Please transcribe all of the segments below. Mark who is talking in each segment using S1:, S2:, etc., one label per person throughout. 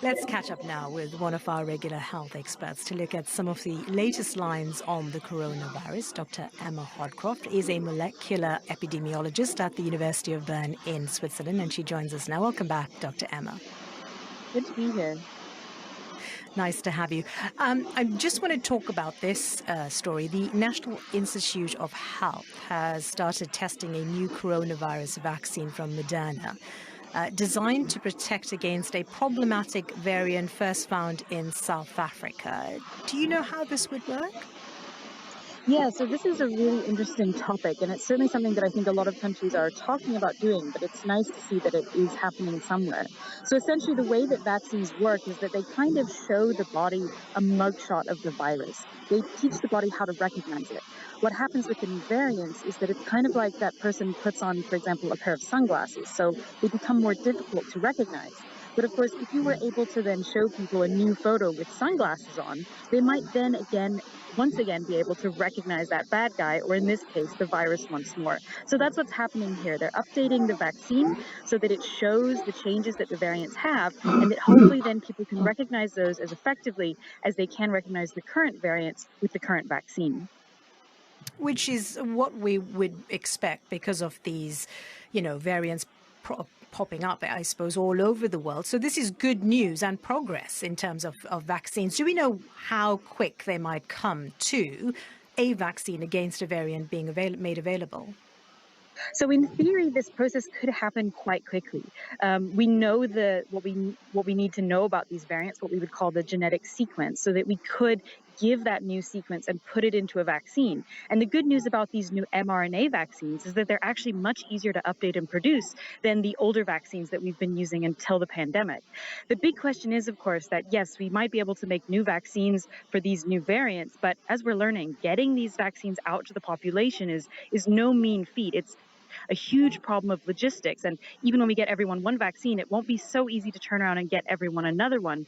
S1: Let's catch up now with one of our regular health experts to look at some of the latest lines on the coronavirus. Dr. Emma Hodcroft is a molecular epidemiologist at the University of Bern in Switzerland, and she joins us now. Welcome back, Dr. Emma.
S2: Good to be here.
S1: Nice to have you. I just want to talk about this story. The National Institute of Health has started testing a new coronavirus vaccine from Moderna, designed to protect against a problematic variant first found in South Africa. Do you know how this would work?
S2: Yeah, so this is a really interesting topic, and it's certainly something that I think a lot of countries are talking about doing, but it's nice to see that it is happening somewhere. So essentially, the way that vaccines work is that they kind of show the body a mugshot of the virus. They teach the body how to recognize it. What happens with the new variants is that it's kind of like that person puts on, for example, a pair of sunglasses. So they become more difficult to recognize. But of course, if you were able to then show people a new photo with sunglasses on, they might then once again be able to recognize that bad guy, or in this case, the virus once more. So that's what's happening here. They're updating the vaccine so that it shows the changes that the variants have, and that hopefully then people can recognize those as effectively as they can recognize the current variants with the current vaccine.
S1: Which is what we would expect because of these, variants popping up, I suppose, all over the world. So this is good news and progress in terms of vaccines. Do we know how quick they might come to a vaccine against a variant being made available?
S2: So in theory, this process could happen quite quickly. We know what we need to know about these variants, what we would call the genetic sequence, so that we could give that new sequence and put it into a vaccine. And the good news about these new mRNA vaccines is that they're actually much easier to update and produce than the older vaccines that we've been using until the pandemic. The big question is, of course, that yes, we might be able to make new vaccines for these new variants, but as we're learning, getting these vaccines out to the population is no mean feat. It's a huge problem of logistics. And even when we get everyone one vaccine, it won't be so easy to turn around and get everyone another one.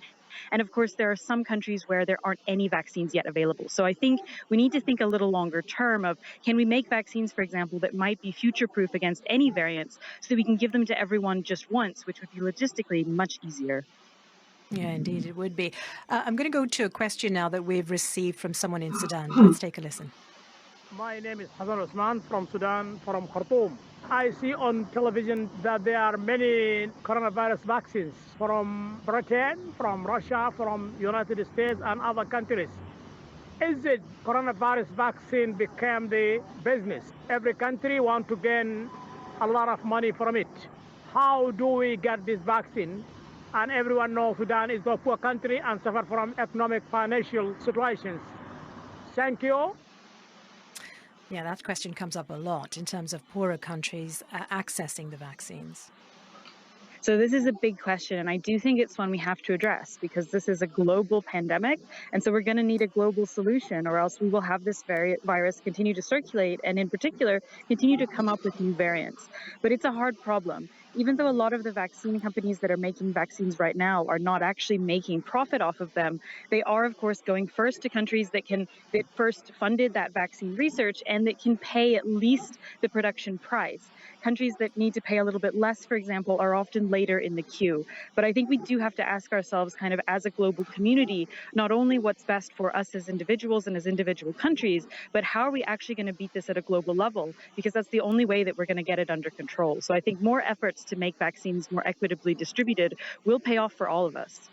S2: And of course, there are some countries where there aren't any vaccines yet available. So I think we need to think a little longer term of, can we make vaccines, for example, that might be future proof against any variants so that we can give them to everyone just once, which would be logistically much easier.
S1: Yeah, indeed, it would be. I'm going to go to a question now that we've received from someone in Sudan. Let's take a listen.
S3: My name is Hassan Osman from Sudan, from Khartoum. I see on television that there are many coronavirus vaccines from Britain, from Russia, from United States and other countries. Is it coronavirus vaccine became the business? Every country want to gain a lot of money from it. How do we get this vaccine? And everyone knows Sudan is a poor country and suffer from economic financial situations. Thank you.
S1: Yeah, that question comes up a lot in terms of poorer countries accessing the vaccines.
S2: So this is a big question, and I do think it's one we have to address because this is a global pandemic, and so we're going to need a global solution, or else we will have this virus continue to circulate, and in particular, continue to come up with new variants. But it's a hard problem. Even though a lot of the vaccine companies that are making vaccines right now are not actually making profit off of them, they are, of course, going first to countries that first funded that vaccine research and that can pay at least the production price. Countries that need to pay a little bit less, for example, are often later in the queue. But I think we do have to ask ourselves, kind of as a global community, not only what's best for us as individuals and as individual countries, but how are we actually going to beat this at a global level? Because that's the only way that we're going to get it under control. So I think more efforts to make vaccines more equitably distributed will pay off for all of us.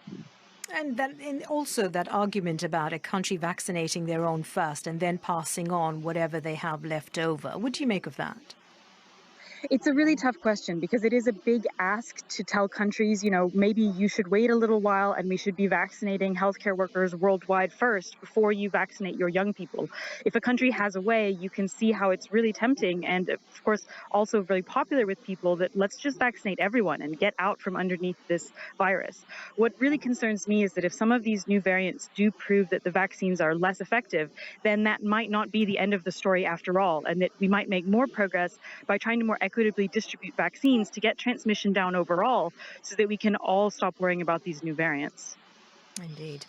S1: And then also that argument about a country vaccinating their own first and then passing on whatever they have left over. What do you make of that?
S2: It's a really tough question because it is a big ask to tell countries, maybe you should wait a little while and we should be vaccinating healthcare workers worldwide first before you vaccinate your young people. If a country has a way, you can see how it's really tempting and, of course, also really popular with people that let's just vaccinate everyone and get out from underneath this virus. What really concerns me is that if some of these new variants do prove that the vaccines are less effective, then that might not be the end of the story after all, and that we might make more progress by trying to more equitably distribute vaccines to get transmission down overall so that we can all stop worrying about these new variants.
S1: Indeed.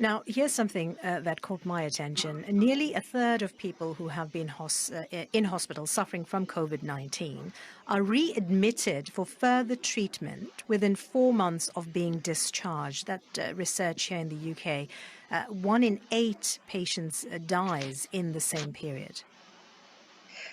S1: Now, here's something that caught my attention. Nearly a third of people who have been in hospital suffering from COVID-19 are readmitted for further treatment within 4 months of being discharged. That research here in the UK, 1 in 8 patients dies in the same period.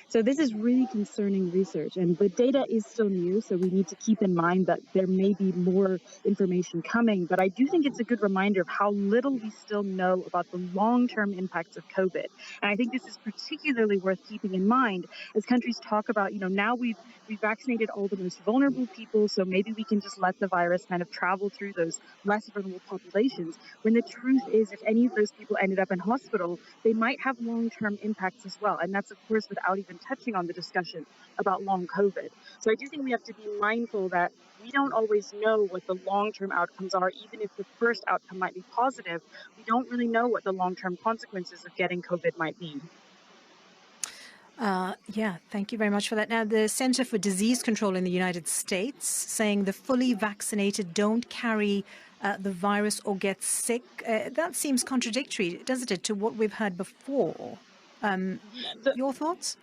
S2: So this is really concerning research, and the data is still new, so we need to keep in mind that there may be more information coming, but I do think it's a good reminder of how little we still know about the long-term impacts of COVID. And I think this is particularly worth keeping in mind as countries talk about, now we've vaccinated all the most vulnerable people, so maybe we can just let the virus kind of travel through those less vulnerable populations, when the truth is if any of those people ended up in hospital, they might have long-term impacts as well. And that's, of course, without even touching on the discussion about long COVID. So I do think we have to be mindful that we don't always know what the long-term outcomes are. Even if the first outcome might be positive, we don't really know what the long-term consequences of getting COVID might be.
S1: Yeah, thank you very much for that. Now, the Center for Disease Control in the United States saying the fully vaccinated don't carry the virus or get sick. That seems contradictory, doesn't it, to what we've heard before? Your thoughts?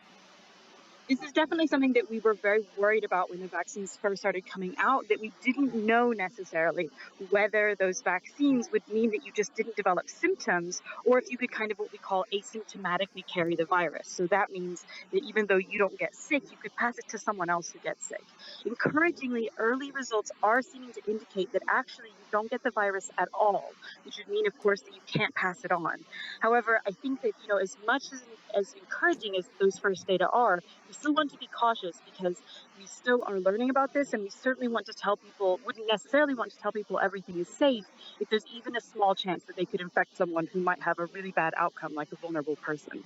S2: This is definitely something that we were very worried about when the vaccines first started coming out, that we didn't know necessarily whether those vaccines would mean that you just didn't develop symptoms, or if you could kind of what we call asymptomatically carry the virus. So that means that even though you don't get sick, you could pass it to someone else who gets sick. Encouragingly, early results are seeming to indicate that actually you don't get the virus at all, which would mean, of course, that you can't pass it on. However, I think that, as much as encouraging as those first data are, we still want to be cautious because we still are learning about this, and we certainly wouldn't necessarily want to tell people everything is safe if there's even a small chance that they could infect someone who might have a really bad outcome, like a vulnerable person.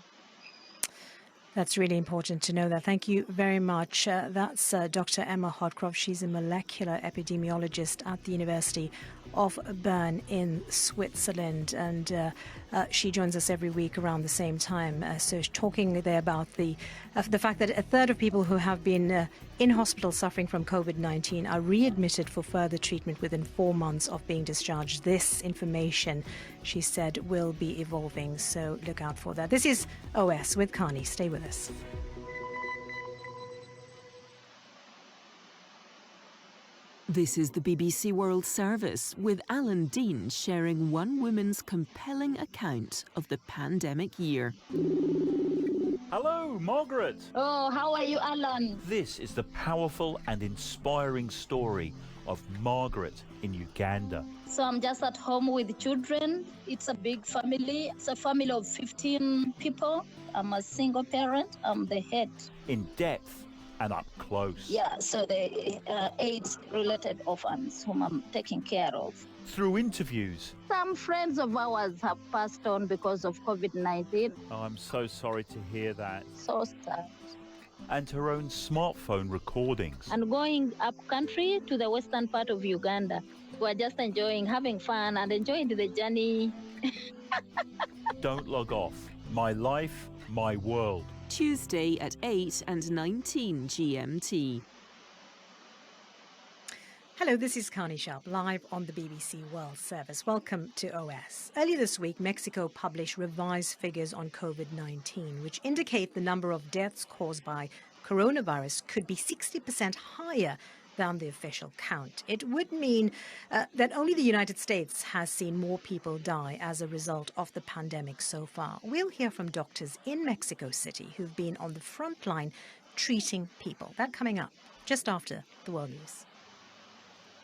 S1: That's really important to know that. Thank you very much. That's Dr. Emma Hodcroft. She's a molecular epidemiologist at the University of Bern in Switzerland. And she joins us every week around the same time. So talking there about the fact that a third of people who have been in hospital suffering from COVID-19 are readmitted for further treatment within 4 months of being discharged. This information, she said, will be evolving. So look out for that. This is OS with Kani. Stay with us.
S4: This is the BBC World Service with Alan Dean sharing one woman's compelling account of the pandemic year.
S5: Hello, Margaret.
S6: Oh, how are you, Alan?
S5: This is the powerful and inspiring story of Margaret in Uganda.
S6: So I'm just at home with children. It's a big family. It's a family of 15 people. I'm a single parent. I'm the head.
S5: In depth and up close.
S6: Yeah, so the AIDS-related orphans whom I'm taking care of.
S5: Through interviews.
S6: Some friends of ours have passed on because of COVID-19.
S5: Oh, I'm so sorry to hear that.
S6: So sad.
S5: And her own smartphone recordings.
S6: And going up country to the western part of Uganda. We're just enjoying, having fun and enjoying the journey.
S5: Don't log off. My life, my world.
S4: Tuesday at 8 and 19 GMT.
S1: Hello, this is Kani Sharp, live on the BBC World Service. Welcome to OS. Earlier this week, Mexico published revised figures on COVID-19, which indicate the number of deaths caused by coronavirus could be 60% higher than the official count. It would mean that only the United States has seen more people die as a result of the pandemic so far. We'll hear from doctors in Mexico City who've been on the front line treating people. That coming up just after the World News.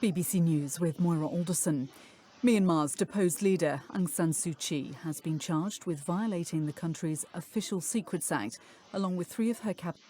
S7: BBC News with Moira Alderson. Myanmar's deposed leader Aung San Suu Kyi has been charged with violating the country's Official Secrets Act, along with 3 of her cabinet.